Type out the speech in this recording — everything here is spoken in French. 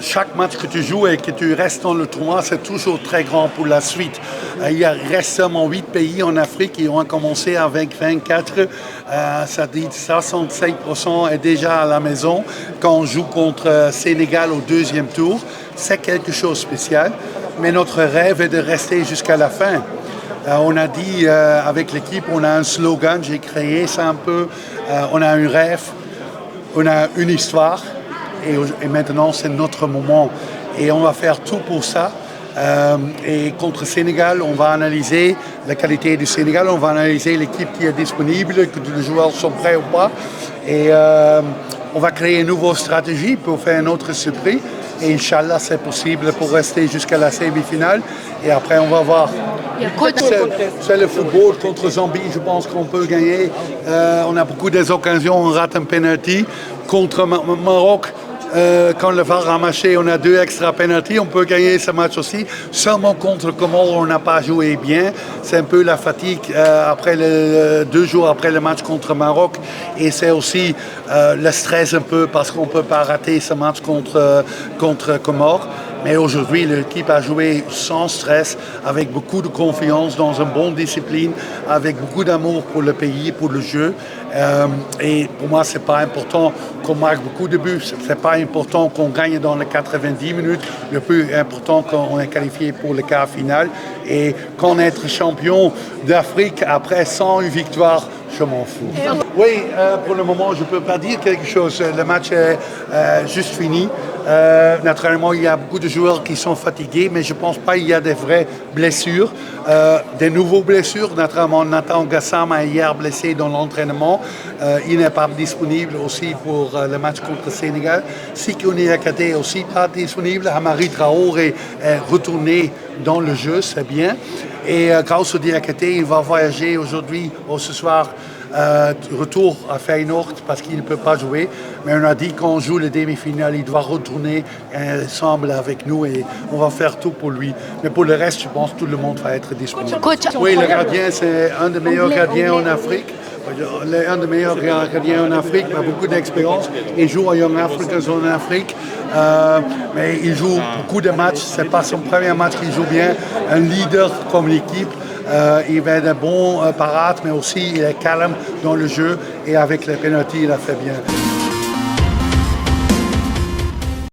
Chaque match que tu joues et que tu restes dans le tournoi, c'est toujours très grand pour la suite. Il reste seulement 8 pays en Afrique qui ont commencé avec 24. Ça dit 65% est déjà à la maison quand on joue contre Sénégal au deuxième tour. C'est quelque chose de spécial, mais notre rêve est de rester jusqu'à la fin. On a dit avec l'équipe, on a un slogan, j'ai créé ça un peu, on a un rêve, on a une histoire et maintenant c'est notre moment et on va faire tout pour ça. Et contre Sénégal, on va analyser la qualité du Sénégal, on va analyser l'équipe qui est disponible, que les joueurs sont prêts ou pas et on va créer une nouvelle stratégie pour faire une autre surprise. Et Inch'Allah, c'est possible pour rester jusqu'à la semi-finale. Et après, on va voir. C'est le football contre Zambie. Je pense qu'on peut gagner. On a beaucoup d'occasions. On rate un penalty. Contre Maroc, quand le VAR a marché, on a 2 extra penalty. On peut gagner ce match aussi. Seulement contre Comores, on n'a pas joué bien. C'est un peu la fatigue après 2 jours après le match contre Maroc. Et c'est aussi le stress un peu parce qu'on ne peut pas rater ce match contre Comores. Mais aujourd'hui, l'équipe a joué sans stress, avec beaucoup de confiance, dans une bonne discipline, avec beaucoup d'amour pour le pays, pour le jeu. Et pour moi, ce n'est pas important qu'on marque beaucoup de buts. Ce n'est pas important qu'on gagne dans les 90 minutes. Le plus important, qu'on est qualifié pour le quart final. Et qu'on est champion d'Afrique après 101 victoires, je m'en fous. Oui, pour le moment, je ne peux pas dire quelque chose. Le match est juste fini. Naturellement, il y a beaucoup de joueurs qui sont fatigués, mais je ne pense pas qu'il y a des vraies blessures. Des nouveaux blessures, naturellement, Nathan Gassam a hier blessé dans l'entraînement. Il n'est pas disponible aussi pour le match contre le Sénégal. Sikouni Niakhaté aussi pas disponible. Amari Traoré est retourné dans le jeu, c'est bien. Et Kausu Diakhaté, il va voyager aujourd'hui ou ce soir. Retour à Feyenoord parce qu'il ne peut pas jouer. Mais on a dit qu'on joue le demi-finale, il doit retourner ensemble avec nous et on va faire tout pour lui. Mais pour le reste, je pense que tout le monde va être disponible. Oui, le gardien, c'est un des meilleurs gardiens en Afrique. Un des meilleurs gardiens en Afrique, il a beaucoup d'expérience. Il joue à Young Africans en Afrique, mais il joue beaucoup de matchs. Ce n'est pas son premier match qu'il joue bien. Un leader comme l'équipe. Il fait de bons parades, mais aussi il est calme dans le jeu et avec les pénaltys, il a fait bien.